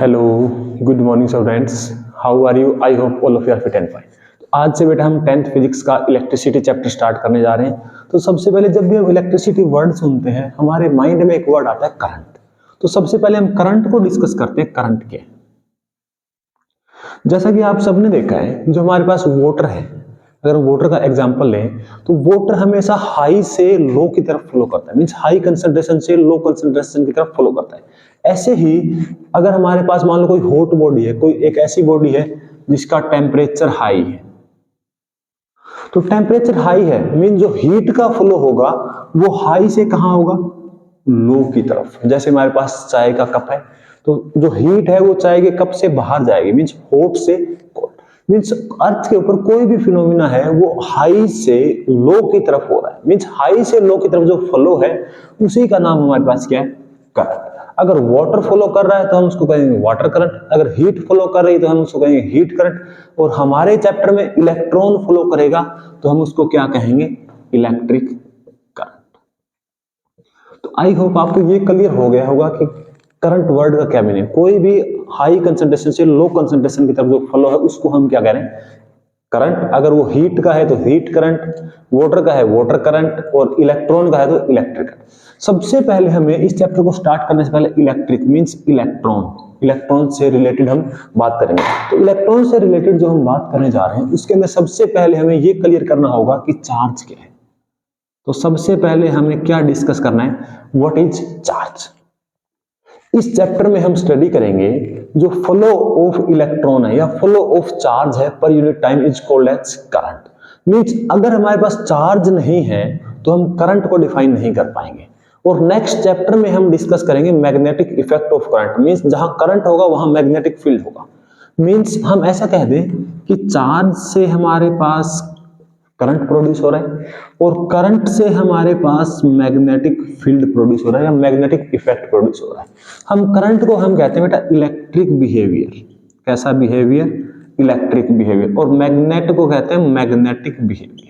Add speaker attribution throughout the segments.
Speaker 1: Hello, good morning students. How are you? I hope all of you are fit and fine. तो आज से बेटा हम 10th physics का इलेक्ट्रिसिटी चैप्टर स्टार्ट करने जा रहे हैं। तो सबसे पहले जब भी हम इलेक्ट्रिसिटी वर्ड सुनते हैं हमारे माइंड में एक वर्ड आता है करंट। तो सबसे पहले हम करंट को डिस्कस करते हैं। करंट क्या है? जैसा कि आप सबने देखा है, जो हमारे पास वाटर है, अगर वाटर का एग्जांपल लें तो वाटर हमेशा हाई से लो की तरफ फ्लो करता है, मींस हाई कंसंट्रेशन से लो कंसंट्रेशन की तरफ फ्लो करता है। ऐसे ही अगर हमारे पास मान लो कोई हॉट बॉडी है, कोई एक ऐसी बॉडी है जिसका टेम्परेचर हाई है, तो टेम्परेचर हाई है मीन जो हीट का फ्लो होगा वो हाई से कहां होगा? लो की तरफ। जैसे हमारे पास चाय का कप है, तो जो हीट है वो चाय के कप से बाहर जाएगी, मींस हॉट से कोल्ड। मींस अर्थ के ऊपर कोई भी फिनोमिना है वो हाई से लो की तरफ हो रहा है, मींस हाई से लो की तरफ जो फ्लो है उसी का नाम हमारे पास क्या है? करंट। अगर वाटर फ्लो कर रहा है तो हम उसको कहेंगे वाटर करंट, अगर हीट फ्लो कर रही है तो हम उसको कहेंगे हीट करंट, और हमारे चैप्टर में इलेक्ट्रॉन फ्लो करेगा तो हम उसको क्या कहेंगे? Electric current. तो आई होप आपको ये क्लियर हो गया होगा कि करंट वर्ड का क्या मीनिंग। कोई भी हाई कंसंट्रेशन से लो कंसंट्रेशन की तरफ जो फ्लो है उसको हम क्या कह रहे हैं? करंट। अगर वो हीट का है तो हीट करंट, वाटर का है वाटर करंट, और इलेक्ट्रॉन का है तो इलेक्ट्रिक करंट। सबसे पहले हमें इस चैप्टर को स्टार्ट करने से पहले इलेक्ट्रिक मींस इलेक्ट्रॉन से रिलेटेड हम बात करेंगे। तो इलेक्ट्रॉन से रिलेटेड जो हम बात करने जा रहे हैं उसके अंदर सबसे पहले हमें ये क्लियर करना होगा कि चार्ज क्या है। तो सबसे पहले हमें क्या डिस्कस करना है? What is charge. इस चैप्टर में हम स्टडी करेंगे जो फ्लो ऑफ इलेक्ट्रॉन है या फ्लो ऑफ चार्ज है per unit time is called as current. Means अगर हमारे पास चार्ज नहीं है तो हम करंट को डिफाइन नहीं कर पाएंगे। और नेक्स्ट चैप्टर में हम डिस्कस करेंगे magnetic effect of current. Means जहां करंट होगा वहां मैग्नेटिक फील्ड होगा। मींस हम ऐसा कह दें कि चार्ज से हमारे पास करंट प्रोड्यूस हो रहा है और करंट से हमारे पास मैग्नेटिक फील्ड प्रोड्यूस हो रहा है या मैग्नेटिक इफेक्ट प्रोड्यूस हो रहा है। हम करंट को हम कहते हैं बेटा इलेक्ट्रिक बिहेवियर। कैसा बिहेवियर? Electric behaviour. और मैग्नेट को कहते हैं मैग्नेटिक बिहेवियर।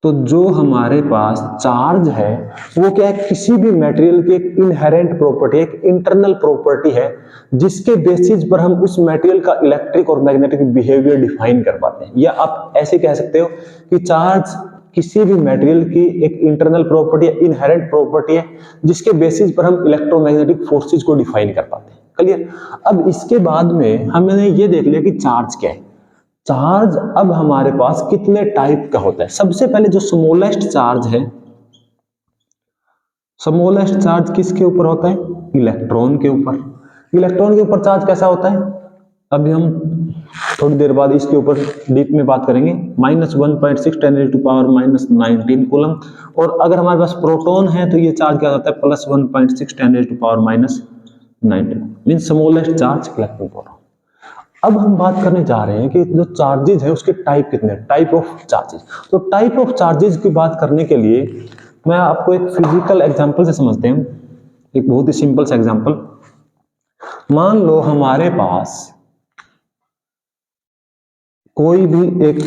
Speaker 1: तो जो हमारे पास चार्ज है वो क्या है? किसी भी मटेरियल की एक इनहेरेंट प्रॉपर्टी, एक इंटरनल प्रॉपर्टी है जिसके बेसिस पर हम उस मटेरियल का इलेक्ट्रिक और मैग्नेटिक बिहेवियर डिफाइन कर पाते हैं। या आप ऐसे कह सकते हो कि चार्ज किसी भी मटेरियल की एक इंटरनल प्रॉपर्टी या इनहेरेंट प्रॉपर्टी है जिसके बेसिस पर हम इलेक्ट्रोमैग्नेटिक फोर्सेज को डिफाइन कर पाते हैं। क्लियर? अब इसके बाद में हमने ये देख लिया कि चार्ज क्या है। चार्ज अब हमारे पास कितने टाइप का होता है। सबसे पहले जो स्मॉलेस्ट चार्ज है, स्मॉलेस्ट चार्ज किसके ऊपर होता है? इलेक्ट्रॉन के ऊपर। इलेक्ट्रॉन के ऊपर चार्ज कैसा होता है अभी हम थोड़ी देर बाद इसके ऊपर डीप में बात करेंगे। -1.6 10⁻⁻19 कूलम। और अगर हमारे पास प्रोटॉन है तो ये चार्ज क्या होता है? +1.6 10⁻⁻19 mean smallest charge electron proton. अब हम बात करने जा रहे हैं कि जो चार्जेज है उसके टाइप कितने, टाइप ऑफ चार्जेज। तो टाइप ऑफ चार्जेज की बात करने के लिए मैं आपको एक फिजिकल एग्जांपल से समझते हैं। एक बहुत ही सिंपल सा एग्जांपल। मान लो हमारे पास कोई भी एक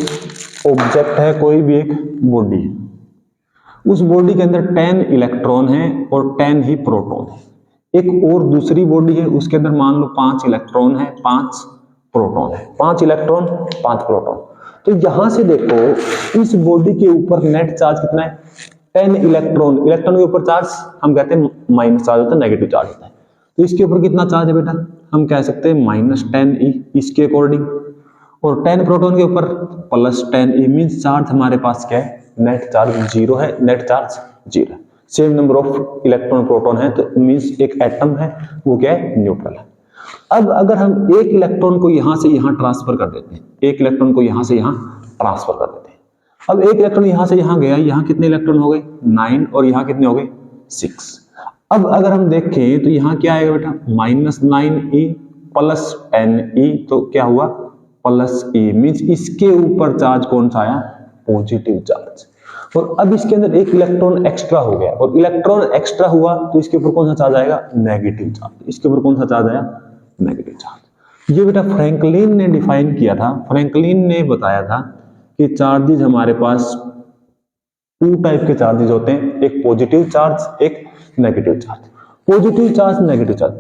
Speaker 1: ऑब्जेक्ट है, कोई भी एक बॉडी है। उस बॉडी के अंदर 10 इलेक्ट्रॉन है और 10 ही प्रोटॉन है। एक और दूसरी बॉडी है, उसके अंदर मान लो 5 इलेक्ट्रॉन है, 5 प्रोटॉन है। 5 इलेक्ट्रॉन 5 प्रोटॉन। तो यहां से देखो इस बॉडी के ऊपर नेट चार्ज कितना है? 10 इलेक्ट्रॉन। इलेक्ट्रॉन के ऊपर चार्ज हम कहते हैं माइनस चार्ज होता है, नेगेटिव चार्ज होता है। तो इसके ऊपर कितना चार्ज है बेटा? हम कह सकते हैं -10e इसके अकॉर्डिंग। और 10 प्रोटॉन के ऊपर +10e मींस चार्ज हमारे पास क्या है? नेट चार्ज 0 है, नेट चार्ज 0 है। Same number of electron proton है तो मींस एक एटम है वो क्या है? न्यूट्रल है। अब अगर हम एक इलेक्ट्रॉन को यहां से यहां ट्रांसफर कर देते हैं, एक इलेक्ट्रॉन को यहां से यहां ट्रांसफर कर देते हैं। अब एक इलेक्ट्रॉन यहां से यहां गया, यहां कितने इलेक्ट्रॉन हो गए? 9, और यहां कितने हो गए? 6। अब अगर हम देखें तो यहां क्या आएगा बेटा? -9e +10e, तो क्या हुआ? +e मींस इसके ऊपर चार्ज कौन सा आया? Positive charge. और अब इसके अंदर एक इलेक्ट्रॉन एक्स्ट्रा हो गया, और इलेक्ट्रॉन एक्स्ट्रा हुआ तो इसके ऊपर कौन सा चार्ज आएगा? Negative charge. इसके ऊपर कौन सा चार्ज आया? Negative charge. ये बेटा फ्रैंकलिन ने डिफाइन किया था। फ्रैंकलिन ने बताया था कि चार्जेज हमारे पास 2 टाइप के चार्जेज होते हैं, एक पॉजिटिव चार्ज, एक negative charge. Positive charge, negative charge.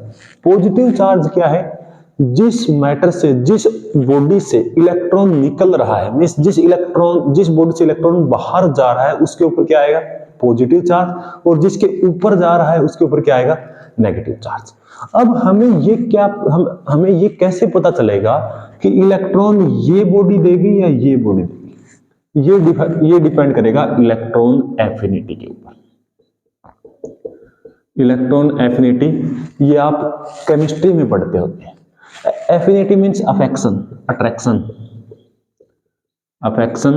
Speaker 1: Positive charge क्या है? जिस मैटर से, जिस बॉडी से इलेक्ट्रॉन निकल रहा है, मींस जिस बॉडी से इलेक्ट्रॉन बाहर जा रहा है उसके ऊपर क्या आएगा? Positive charge. और जिसके ऊपर जा रहा है उसके ऊपर क्या आएगा? Negative charge. अब हमें ये कैसे पता चलेगा कि इलेक्ट्रॉन ये बॉडी देगी या ये बॉडी देगी? ये डिपेंड करेगा इलेक्ट्रॉन एफिनिटी के ऊपर। इलेक्ट्रॉन एफिनिटी ये आप केमिस्ट्री में पढ़ते होते हैं। Affinity means affection, attraction, affection,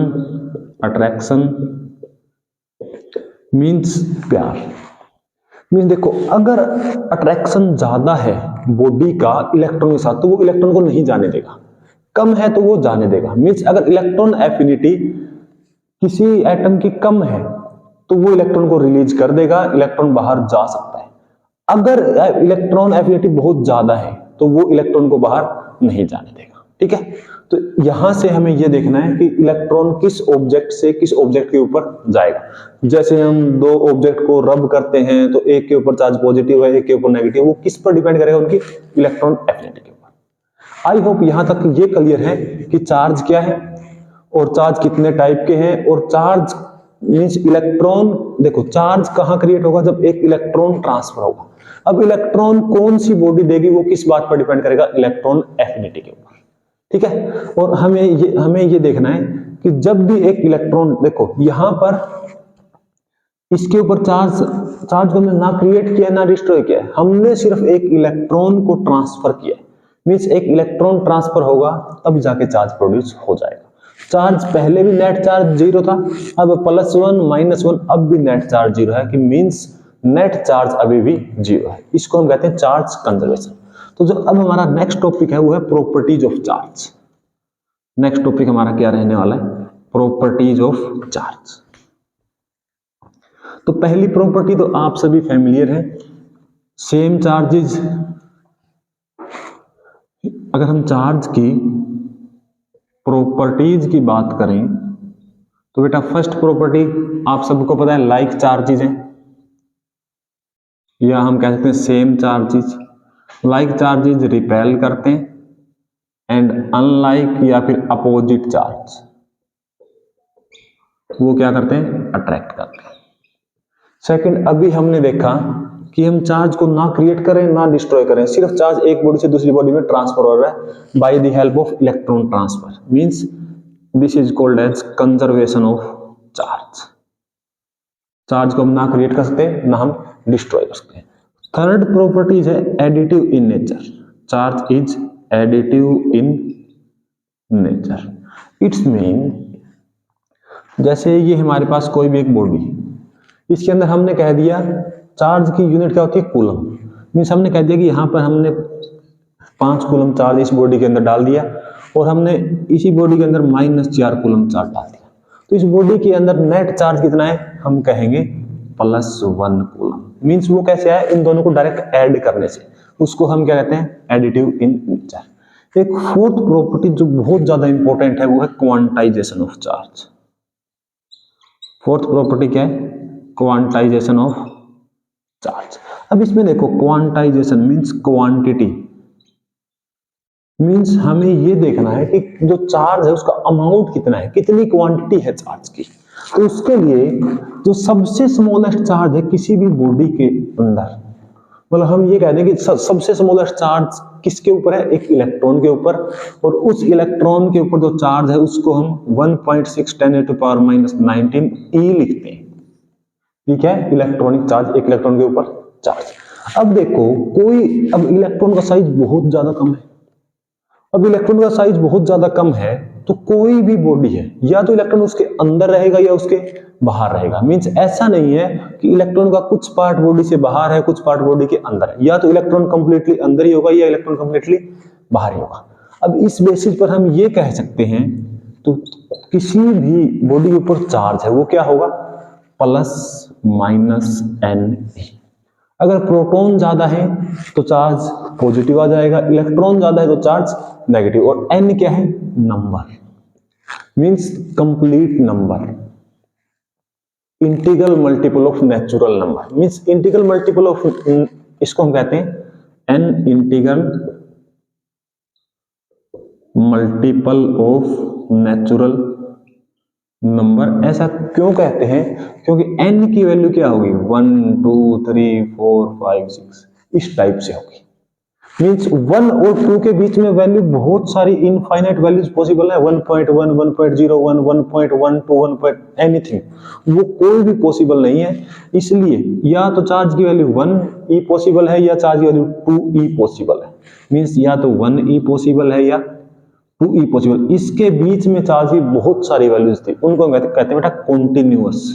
Speaker 1: attraction means प्यार। मीन्स देखो, अगर अट्रैक्शन ज्यादा है बॉडी का इलेक्ट्रॉन के साथ तो वो इलेक्ट्रॉन को नहीं जाने देगा, कम है तो वो जाने देगा। मीन्स अगर इलेक्ट्रॉन एफिनिटी किसी एटम की कम है तो वो इलेक्ट्रॉन को रिलीज कर देगा, इलेक्ट्रॉन बाहर जा सकता है। अगर इलेक्ट्रॉन एफिनिटी बहुत ज्यादा है तो वो इलेक्ट्रॉन को बाहर नहीं जाने देगा। ठीक है, तो यहां से हमें यह देखना है कि इलेक्ट्रॉन किस ऑब्जेक्ट से किस ऑब्जेक्ट के ऊपर जाएगा। जैसे हम दो ऑब्जेक्ट को रब करते हैं तो एक के ऊपर चार्ज पॉजिटिव है, एक के ऊपर नेगेटिव, वो किस पर डिपेंड करेगा? उनकी इलेक्ट्रॉन एफिनिटी के ऊपर। आई होप यहां तक ये क्लियर है कि चार्ज क्या है और चार्ज कितने टाइप के हैं। और चार्ज मींस इलेक्ट्रॉन, देखो चार्ज कहां क्रिएट होगा? जब एक इलेक्ट्रॉन ट्रांसफर होगा। अब इलेक्ट्रॉन कौन सी बॉडी देगी वो किस बात पर डिपेंड करेगा? इलेक्ट्रॉन एफिनिटी के ऊपर। ठीक है, और हमें ये देखना है कि जब भी एक इलेक्ट्रॉन, देखो यहां पर इसके ऊपर चार्ज को हमने ना क्रिएट किया ना डिस्ट्रॉय किया है, हमने सिर्फ एक इलेक्ट्रॉन को ट्रांसफर किया है। मींस एक इलेक्ट्रॉन ट्रांसफर होगा तब जाके चार्ज प्रोड्यूस हो जाएगा। चार्ज पहले भी नेट चार्ज जीरो था, अब +1 -1 अब भी नेट चार्ज जीरो है, कि मींस नेट चार्ज अभी भी जीरो है। इसको हम कहते हैं चार्ज कंजर्वेशन। तो जो अब हमारा नेक्स्ट टॉपिक है वो है properties of charge. Next topic हमारा क्या रहने वाला है? Properties of charge. तो पहली प्रॉपर्टी तो आप सभी फैमिलियर है, सेम चार्जेज। अगर हम चार्ज की प्रॉपर्टीज की बात करें तो बेटा फर्स्ट प्रॉपर्टी आप सबको पता है, लाइक चार्जेज है, या हम कह सकते हैं same charges. Like charges repel करते हैं एंड अनलाइक या फिर अपोजिट चार्ज वो क्या करते हैं? अट्रैक्ट करते हैं। सेकंड, अभी हमने देखा कि हम चार्ज को ना क्रिएट करें ना डिस्ट्रॉय करें, सिर्फ चार्ज एक बॉडी से दूसरी बॉडी में ट्रांसफर हो रहा है by the help of electron transfer. Means this is called as conservation of charge. Charge को हम ना क्रिएट कर सकते ना हम डिस्ट्रॉय कर सकते। थर्ड प्रॉपर्टीज है additive in nature. Charge is additive in nature. It's mean, जैसे ये हमारे पास कोई भी एक बॉडी, इसके अंदर हमने कह दिया चार्ज की यूनिट क्या होती है? कूलम। मीन्स हमने कह दिया कि यहाँ पर हमने 5 कूलम चार्ज इस बॉडी के अंदर डाल दिया और हमने इसी बॉडी के अंदर -4 कूलम चार्ज डाल दिया, तो इस बॉडी के अंदर नेट चार्ज कितना है? हम कहेंगे +1 कूलम। मीन्स वो कैसे आया? इन दोनों को डायरेक्ट ऐड करने से, उसको हम क्या कहते हैं? Additive in nature. एक फोर्थ प्रॉपर्टी जो बहुत ज्यादा इंपॉर्टेंट है वो है quantization of charge. Fourth property क्या है? Quantization of charge. अब इसमें देखो, क्वांटाइजेशन मींस क्वांटिटी। मींस हमें ये देखना है कि जो चार्ज है उसका अमाउंट कितना है, कितनी क्वांटिटी है चार्ज की। तो उसके लिए जो सबसे स्मॉलेस्ट चार्ज है किसी भी बॉडी के अंदर, मतलब हम ये कह दें कि सबसे स्मॉलेस्ट चार्ज किसके ऊपर है? एक इलेक्ट्रॉन के ऊपर। और उस इलेक्ट्रॉन के ऊपर जो चार्ज है उसको हम 1.6 × 10⁻⁹ E लिखते हैं। ठीक है, इलेक्ट्रॉनिक चार्ज, एक इलेक्ट्रॉन के ऊपर चार्ज। अब देखो, अब इलेक्ट्रॉन का साइज बहुत ज्यादा कम है। अब इलेक्ट्रॉन का साइज बहुत ज्यादा कम है तो कोई भी बॉडी है या तो इलेक्ट्रॉन उसके अंदर रहेगा या उसके बाहर रहेगा। मींस ऐसा नहीं है कि इलेक्ट्रॉन का कुछ पार्ट बॉडी से बाहर है कुछ पार्ट बॉडी के अंदर है, या तो इलेक्ट्रॉन कंप्लीटली अंदर ही होगा या इलेक्ट्रॉन कंप्लीटली बाहर ही होगा। अब इस बेसिस पर हम ये कह सकते हैं, तो किसी भी बॉडी के ऊपर चार्ज है वो क्या होगा? ±NE। अगर प्रोटॉन ज्यादा है तो चार्ज पॉजिटिव आ जाएगा, इलेक्ट्रॉन ज्यादा है तो चार्ज नेगेटिव। और n क्या है? Number, means complete number, integral multiple of natural number. Means integral multiple of इसको हम कहते हैं an integral multiple of natural number. ऐसा क्यों कहते हैं? क्योंकि n की वैल्यू क्या होगी, 1 2 3 4 5 6 इस टाइप से होगी। मींस 1 और 2 के बीच में वैल्यू बहुत सारी इनफाइनाइट वैल्यूज पॉसिबल है, 1.1 1.01 1.12 1 एनीथिंग, वो कोई भी पॉसिबल नहीं है। इसलिए या तो चार्ज की वैल्यू 1 e पॉसिबल है या चार्ज की वैल्यू 2 e पॉसिबल है। मींस या तो 1 e पॉसिबल है या 2 e पॉसिबल। इसके बीच में चार्ज की बहुत सारी वैल्यूज थी, उनको कहते हैं बेटा कॉन्टिन्यूअस।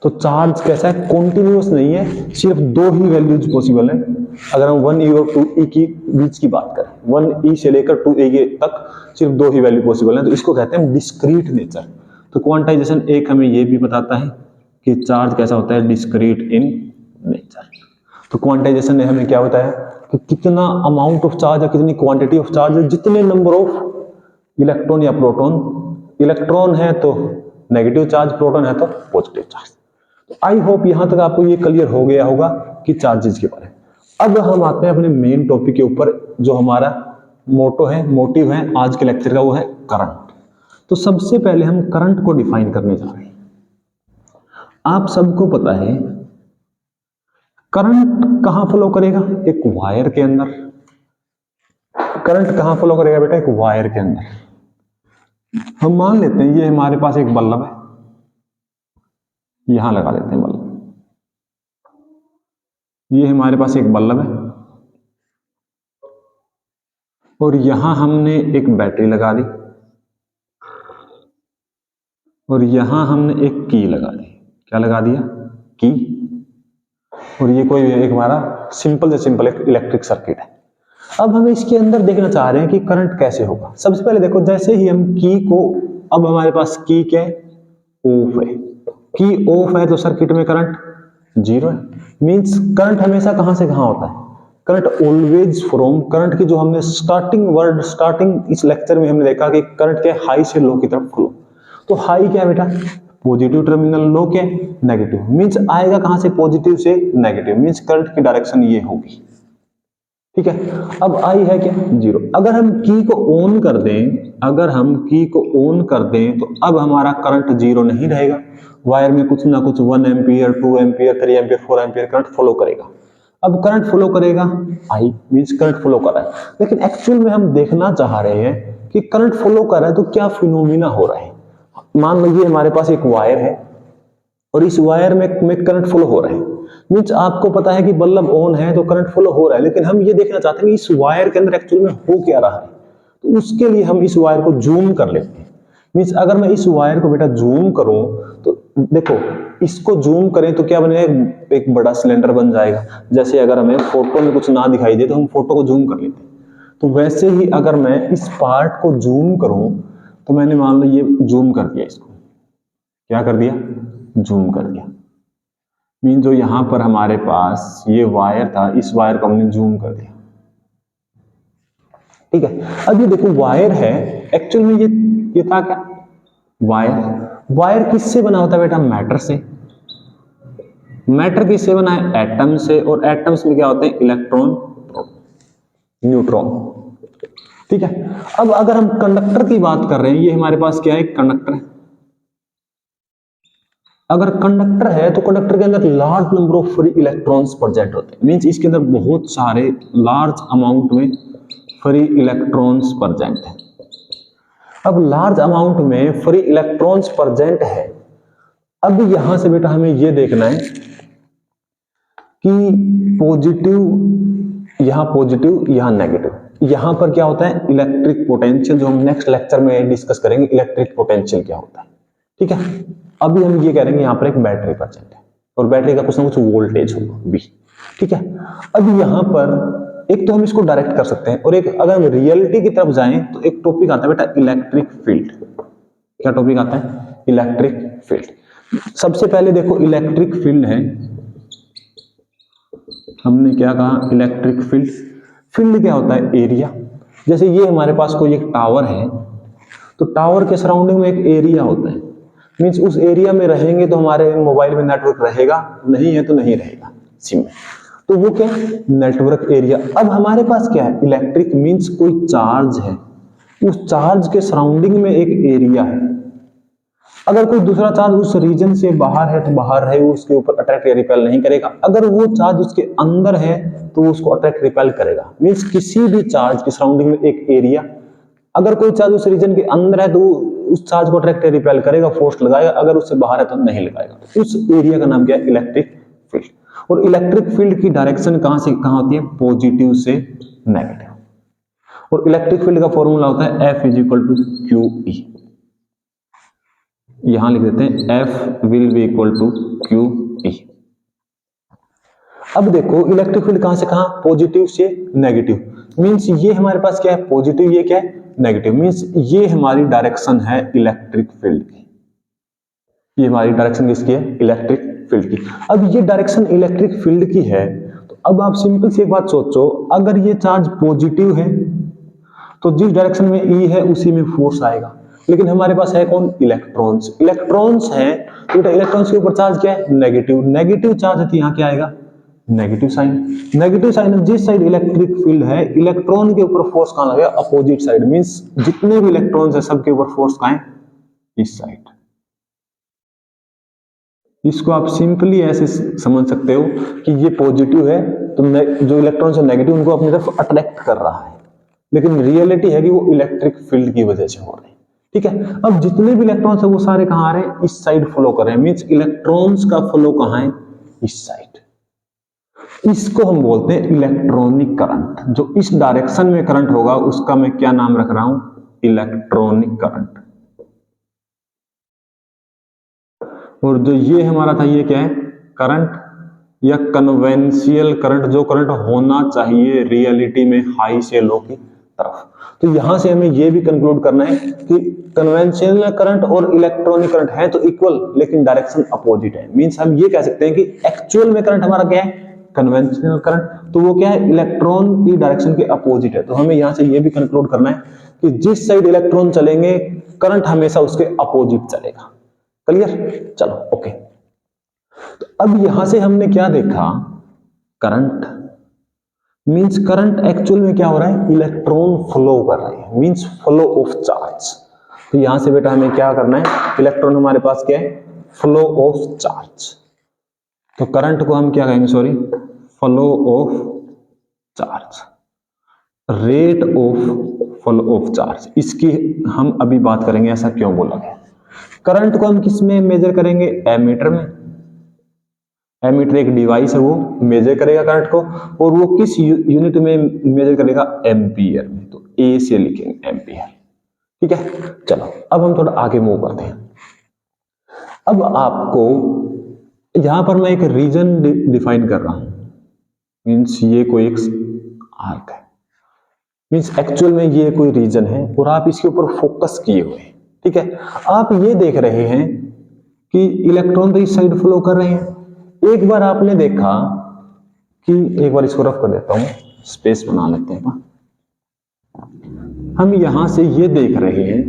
Speaker 1: तो चार्ज कैसा है, कॉन्टिन्यूअस नहीं है, सिर्फ दो ही वैल्यूज पॉसिबल है। अगर हम 1e और 2e की बीच की बात करें, 1e से लेकर 2e तक सिर्फ दो ही वैल्यू पॉसिबल है, तो इसको कहते हैं डिस्क्रीट नेचर। तो क्वांटाइजेशन एक हमें ये भी बताता है कि चार्ज कैसा होता है, डिस्क्रीट इन नेचर। तो क्वांटाइजेशन ने हमें क्या बताया कि कितना अमाउंट ऑफ चार्ज है, कितनी क्वांटिटी ऑफ चार्ज है, जितने नंबर ऑफ इलेक्ट्रॉन या प्रोटॉन। इलेक्ट्रॉन है तो नेगेटिव चार्ज, प्रोटॉन है तो पॉजिटिव चार्ज। तो आई होप यहां तक आपको ये क्लियर हो गया होगा कि चार्जेस के बारे में। अब हम आते हैं अपने मेन टॉपिक के ऊपर, जो हमारा मोटिव है आज के लेक्चर का, वो है करंट। तो सबसे पहले हम करंट को डिफाइन करने जा रहे हैं। आप सबको पता है करंट कहां फ्लो करेगा, एक वायर के अंदर। करंट कहां फ्लो करेगा बेटा, एक वायर के अंदर। हम मान लेते हैं ये हमारे पास एक बल्ब है, यहां लगा देते हैं बल्ब। ये हमारे पास एक बल्ब है और यहां हमने एक बैटरी लगा दी और यहां हमने एक की लगा दी। क्या लगा दिया, की। और ये कोई एक हमारा सिंपल से सिंपल एक इलेक्ट्रिक सर्किट है। अब हम इसके अंदर देखना चाह रहे हैं कि करंट कैसे होगा। सबसे पहले देखो, जैसे ही हम की को, अब हमारे पास की क्या है, ऑफ है। की ऑफ है तो सर्किट में करंट जीरो है। मींस करंट हमेशा कहां से कहां होता है, करंट ऑलवेज फ्रॉम, करंट की जो हमने स्टार्टिंग इस लेक्चर में हमने देखा कि करंट के हाई से लो की तरफ फ्लो। तो हाई क्या बेटा, पॉजिटिव टर्मिनल, लो क्या नेगेटिव। मींस आएगा कहां से, पॉजिटिव से नेगेटिव। मींस करंट की डायरेक्शन ये होगी। ठीक है, अब आई है क्या, जीरो। अगर हम की को ऑन कर दें, अगर हम की को ऑन कर दें तो अब हमारा करंट जीरो नहीं रहेगा। वायर में कुछ ना कुछ 1 ampere 2 ampere 3 ampere 4 ampere current flow करेगा। अब करंट फ्लो करेगा, आई मींस करंट फ्लो कर रहा है। लेकिन एक्चुअल में हम देखना चाह रहे हैं कि करंट फ्लो कर रहा है तो क्या फिनोमिना हो रहा है। मान लीजिए हमारे पास एक वायर है और इस वायर में करंट फ्लो हो रहा है। मींस आपको पता है कि बल्ब ऑन है तो करंट फ्लो हो रहा है, लेकिन हम ये देखना चाहते हैं कि इस वायर के अंदर एक्चुअल में हो क्या रहा है। तो उसके लिए हम इस वायर को जूम कर लेते हैं। मींस अगर मैं इस वायर को बेटा जूम करूं तो देखो, इसको जूम करें तो क्या बनेगा, एक बड़ा सिलेंडर बन जाएगा। जैसे अगर हमें फोटो में कुछ ना दिखाई दे तो हम फोटो को जूम कर लेते हैं, तो वैसे ही अगर मैं इस पार्ट को जूम करूं तो मैंने मान लो ये जूम कर दिया, इसको क्या कर दिया, जूम कर दिया। मीन जो यहां पर हमारे पास ये वायर था, इस वायर को हमने जूम कर दिया। ठीक है, अब ये देखो वायर है, एक्चुअल में ये था क्या, वायर। वायर किससे बना होता है बेटा, मैटर से। मैटर किससे बना है, एटम से। और एटम्स में क्या होते हैं, इलेक्ट्रॉन न्यूट्रॉन। ठीक है, अब अगर हम कंडक्टर की बात कर रहे हैं, ये हमारे पास क्या है, कंडक्टर है। अगर कंडक्टर है तो कंडक्टर के अंदर large number of free electrons present होते हैं। मींस इसके अंदर बहुत सारे लार्ज अमाउंट में फ्री इलेक्ट्रॉन्स प्रेजेंट है। अब लार्ज अमाउंट में फ्री इलेक्ट्रॉन्स प्रेजेंट है। अब यहां से बेटा हमें यह देखना है कि पॉजिटिव, यहां नेगेटिव। यहां पर क्या होता है, इलेक्ट्रिक पोटेंशियल, जो हम नेक्स्ट लेक्चर में डिस्कस करेंगे, इलेक्ट्रिक पोटेंशियल क्या होता है। ठीक है, अभी हम ये कह रहे हैं यहां पर एक बैटरी प्रेजेंट है और बैटरी का कुछ ना कुछ वोल्टेज होगा भी। ठीक है, अब यहां पर एक तो हम इसको डायरेक्ट कर सकते हैं, और एक अगर हम रियलिटी की तरफ जाएं तो एक टॉपिक आता है बेटा, इलेक्ट्रिक फील्ड। क्या टॉपिक आता है, इलेक्ट्रिक फील्ड। सबसे पहले देखो इलेक्ट्रिक फील्ड है, हमने क्या कहा, इलेक्ट्रिक फील्ड। फील्ड क्या होता है, एरिया। जैसे ये हमारे पास कोई एक टावर है, तो टावर के सराउंडिंग में एक एरिया होता है। मींस उस एरिया में रहेंगे तो हमारे मोबाइल में नेटवर्क रहेगा, नहीं है तो नहीं रहेगा। सी में। तो वो क्या है, नेटवर्क एरिया। अब हमारे पास क्या है, इलेक्ट्रिक मींस कोई चार्ज है, उस चार्ज के सराउंडिंग में एक एरिया है। अगर कोई दूसरा चार्ज उस रीजन से बाहर है तो बाहर है, वो उसके ऊपर अट्रैक्ट या रिपेल नहीं करेगा। अगर वो चार्ज उसके अंदर है तो वो उसको अट्रैक्ट रिपेल करेगा। मींस किसी भी चार्ज के सराउंडिंग में एक एरिया, अगर कोई चार्ज उस रीजन के अंदर है तो उस चार्ज को अट्रैक्ट या रिपेल करेगा, फोर्स लगाएगा। अगर उससे बाहर है तो नहीं लगाएगा। तो उस एरिया का नाम क्या है, इलेक्ट्रिक फील्ड। और इलेक्ट्रिक फील्ड की डायरेक्शन कहां से कहां होती है, पॉजिटिव से नेगेटिव। और इलेक्ट्रिक फील्ड का फॉर्मूला होता है F is equal to q e. यहां लिख देते हैं F will be equal to q e. अब देखो इलेक्ट्रिक फील्ड कहां से कहां, पॉजिटिव से नेगेटिव। मींस ये हमारे पास क्या है, पॉजिटिव, ये क्या है, नेगेटिव। मींस ये हमारी डायरेक्शन है इलेक्ट्रिक फील्ड की। ये हमारी डायरेक्शन किसकी है, इलेक्ट्रिक फील्ड की। अब ये डायरेक्शन इलेक्ट्रिक फील्ड की है, तो अब आप सिंपल सी एक बात सोचो, अगर ये चार्ज पॉजिटिव है तो जिस डायरेक्शन में ई है उसी में फोर्स आएगा। लेकिन हमारे पास है कौन, इलेक्ट्रॉन्स। इलेक्ट्रॉन्स है तो बेटा इलेक्ट्रॉन्स के ऊपर चार्ज क्या है, नेगेटिव। नेगेटिव चार्ज है तो यहाँ क्या आएगा, नेगेटिव साइन। नेगेटिव साइन जिस साइड इलेक्ट्रिक फील्ड है, इलेक्ट्रॉन के ऊपर फोर्स कहां लगेगा, अपोजिट साइड। मींस जितने भी इलेक्ट्रॉन्स है सबके ऊपर फोर्स कहां है, इस साइड। इसको आप सिंपली ऐसे समझ सकते हो कि ये पॉजिटिव है तो जो इलेक्ट्रॉन्स है नेगेटिव, उनको अपनी तरफ अट्रैक्ट कर रहा है। लेकिन रियलिटी है कि वो इलेक्ट्रिक फील्ड की वजह से हो रहे हैं। ठीक है, अब जितने भी इलेक्ट्रॉन्स है वो सारे कहां आ रहे हैं, इस साइड फ्लो कर रहे हैं। मींस इलेक्ट्रॉन्स का फ्लो कहां है, इस साइड। इसको हम बोलते हैं इलेक्ट्रॉनिक करंट। जो इस डायरेक्शन में करंट होगा उसका मैं क्या नाम रख रहा हूं, इलेक्ट्रॉनिक करंट। और जो ये हमारा था, ये क्या है, करंट या कन्वेंशियल करंट, जो करंट होना चाहिए रियलिटी में हाई से लो की तरफ। तो यहां से हमें ये भी कंक्लूड करना है कि कन्वेंशनल करंट और इलेक्ट्रॉनिक करंट है तो इक्वल, लेकिन डायरेक्शन अपोजिट है। मींस हम ये कह सकते हैं कि एक्चुअल में करंट हमारा क्या है, कन्वेंशनल करंट, तो वो क्या है, इलेक्ट्रॉन की डायरेक्शन के अपोजिट है। तो हमें यहां से ये भी कंक्लूड करना है कि जिस साइड इलेक्ट्रॉन चलेंगे करंट हमेशा उसके अपोजिट चलेगा। क्लियर, चलो ओके। तो अब यहां से हमने क्या देखा, करंट मींस करंट एक्चुअल में क्या हो रहा है, इलेक्ट्रॉन फ्लो कर रहे हैं, मींस फ्लो ऑफ चार्ज। तो यहां से बेटा हमें क्या करना है, इलेक्ट्रॉन हमारे पास क्या है, फ्लो ऑफ चार्ज। तो करंट को हम क्या कहेंगे, sorry, flow of charge, rate of flow of charge. इसकी हम अभी बात करेंगे, ऐसा क्यों बोला गया। करंट को हम किस में मेजर करेंगे, एमीटर में। एमीटर एक डिवाइस है, वो मेजर करेगा करंट को, और वो किस यूनिट में मेजर करेगा, एम्पियर में। तो ए से लिखेंगे एम्पियर। ठीक है, चलो अब हम थोड़ा आगे मूव करते हैं। अब आपको यहां पर मैं एक रीजन डिफाइन कर रहा हूं। मींस ये कोई एक आर्क है, मींस एक्चुअल में ये कोई रीजन है और आप इसके ऊपर फोकस किए हुए हैं। ठीक है, आप ये देख रहे हैं कि इलेक्ट्रॉन तो इस साइड फ्लो कर रहे हैं। एक बार आपने देखा कि, एक बार इसको रफ कर देता हूं, स्पेस बना लेते हैं। हम यहां से ये देख रहे हैं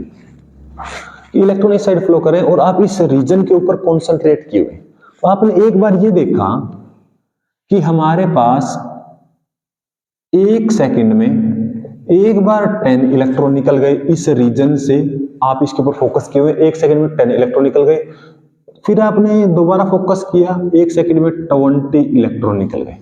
Speaker 1: कि इलेक्ट्रॉन इस साइड फ्लो कर रहे हैं और आप इस रीजन के ऊपर कॉन्सेंट्रेट किए हुए। तो आपने एक बार ये देखा कि हमारे पास एक सेकंड में एक बार 10 इलेक्ट्रॉन निकल गए इस रीजन से। आप इसके ऊपर फोकस किए हुए, एक सेकंड में 10 इलेक्ट्रॉन निकल गए। फिर आपने दोबारा फोकस किया, एक सेकंड में 20 इलेक्ट्रॉन निकल गए।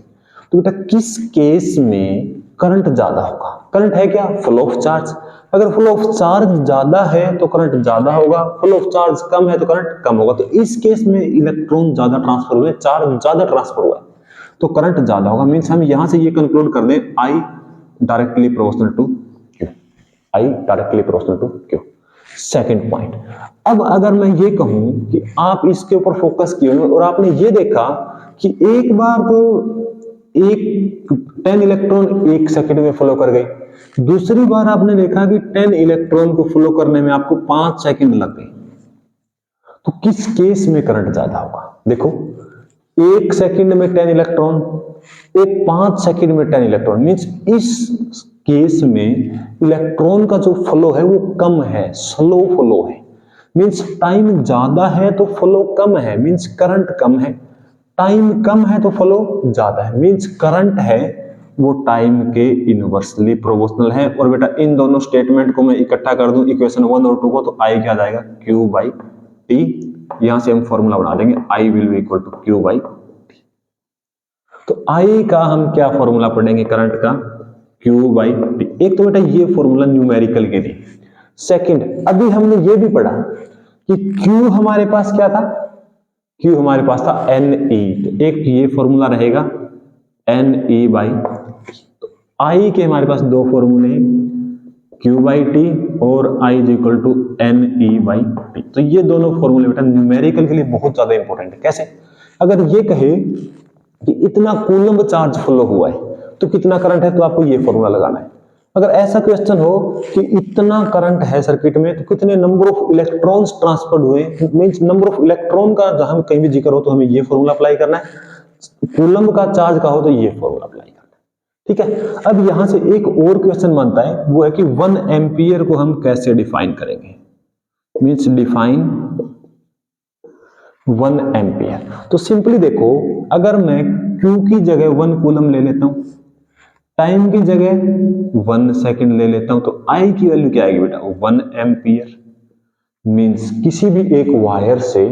Speaker 1: तो बेटा किस केस में करंट ज्यादा होगा, करंट है क्या, फ्लो ऑफ चार्ज। अगर फ्लो ऑफ चार्ज ज्यादा है तो करंट ज्यादा होगा, फ्लो ऑफ चार्ज कम है तो करंट कम होगा। तो इस केस में इलेक्ट्रॉन ज्यादा ट्रांसफर हुए, चार्ज ज्यादा ट्रांसफर हुआ, तो करंट ज्यादा होगा। मींस हम यहां से ये कंक्लूड कर दें, I directly proportional to q, I directly proportional to q. Second point, अब अगर मैं ये कहूं कि आप इसके ऊपर फोकस किए और आपने ये देखा कि एक बार तो एक 10 इलेक्ट्रॉन एक सेकंड में फ्लो कर गए, दूसरी बार आपने देखा कि 10 इलेक्ट्रॉन को फ्लो करने में आपको 5 सेकंड लग गए, तो किस केस में करंट ज्यादा होगा। देखो, एक सेकंड में 10 इलेक्ट्रॉन, एक 5 सेकंड में 10 इलेक्ट्रॉन। मींस इस केस में इलेक्ट्रॉन का जो फ्लो है वो कम है, स्लो फ्लो है। मींस टाइम ज्यादा है तो फ्लो कम है, मींस करंट कम है। टाइम कम है तो फ्लो ज्यादा है, मींस करंट है वो टाइम के इनवर्सली प्रोपोर्शनल है। और बेटा इन दोनों स्टेटमेंट को मैं इकट्ठा कर दूं इक्वेशन 1 और 2 को, तो आई क्या जाएगा Q बाई टी। यहां से हम फॉर्मूला बना देंगे I will be equal to Q by T. तो आई का हम क्या फॉर्मूला पढ़ेंगे करंट का, Q बाई टी। एक तो बेटा ये फॉर्मूला न्यूमेरिकल के लिए। सेकंड, अभी हमने ये भी पढ़ा कि Q हमारे पास क्या था, Q हमारे पास था NE। तो एक ये फॉर्मूला रहेगा NE बाई, तो I के हमारे पास दो फॉर्मूले हैं Q बाई टी और I is equal to NE by T. तो ये दोनों फॉर्मूले बेटा न्यूमेरिकल के लिए बहुत ज्यादा इंपॉर्टेंट है। कैसे, अगर ये कहे कि इतना कूलम्ब चार्ज फ्लो हुआ है तो कितना करंट है, तो आपको ये फॉर्मूला लगाना है। अगर ऐसा क्वेश्चन हो कि इतना करंट है सर्किट में तो कितने नंबर ऑफ इलेक्ट्रॉन्स ट्रांसफर्ड हुए, मींस नंबर ऑफ इलेक्ट्रॉन का जहां कहीं भी जिक्र हो तो हमें ये फॉर्मूला अप्लाई करना है। कूलम्ब का चार्ज का हो तो ये फॉर्मूला अप्लाई करना है। ठीक है, अब यहां से एक और क्वेश्चन बनता है, वो है कि 1 एम्पियर को हम कैसे डिफाइन करेंगे, मींस डिफाइन 1 एम्पियर। तो सिंपली देखो, अगर मैं Q की जगह 1 कूलम ले लेता हूं, टाइम की जगह 1 सेकंड ले लेता हूं, तो I की वैल्यू क्या आएगी बेटा 1 एम्पियर। मींस किसी भी एक वायर से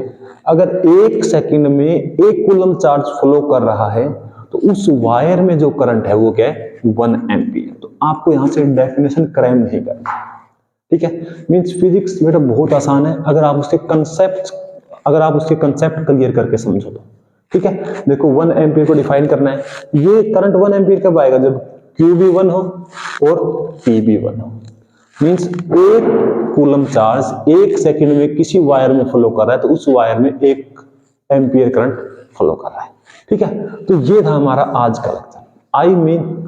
Speaker 1: अगर 1 सेकंड में 1 कूलम चार्ज फ्लो कर रहा है तो उस वायर में जो करंट है वो क्या है 1 एम्पियर। तो आपको यहां से डेफिनेशन क्रैम नहीं करना। ठीक है, मींस फिजिक्स बेटा बहुत आसान है अगर आप उसके कंसेप्ट क्लियर करके समझो तो। ठीक है, देखो 1 एम्पियर को डिफाइन करना है। ये करंट 1 एम्पियर कब आएगा, जब Q भी 1 हो और P भी 1 हो। मींस 1 कूलम चार्ज 1 सेकंड में किसी वायर में फ्लो कर रहा है तो उस वायर में 1 एम्पियर करंट फ्लो कर रहा है। ठीक है, तो ये था हमारा आज का लेक्चर।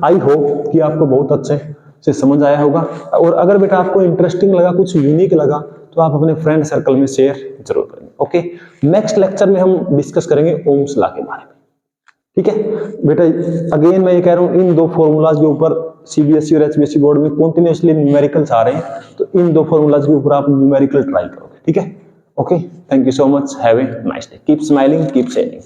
Speaker 1: आई होप कि आपको बहुत अच्छे से समझ आया होगा। और अगर बेटा आपको इंटरेस्टिंग लगा, कुछ यूनिक लगा, तो आप अपने फ्रेंड सर्कल में शेयर जरूर करेंगे। ओके, नेक्स्ट लेक्चर में हम डिस्कस करेंगे ओम्स लॉ के बारे में। ठीक है बेटा, अगेन मैं ये कह रहा हूं इन दो फॉर्मूलाज के ऊपर सीबीएसई और एचबीएसई बोर्ड में कंटिन्यूअसली न्यूमेरिकल्स आ रहे हैं, तो इन दो फॉर्मूलाज के ऊपर आप न्यूमेरिकल ट्राई करोगे। ठीक है, okay, thank you so much, have a nice day, keep smiling, keep sharing.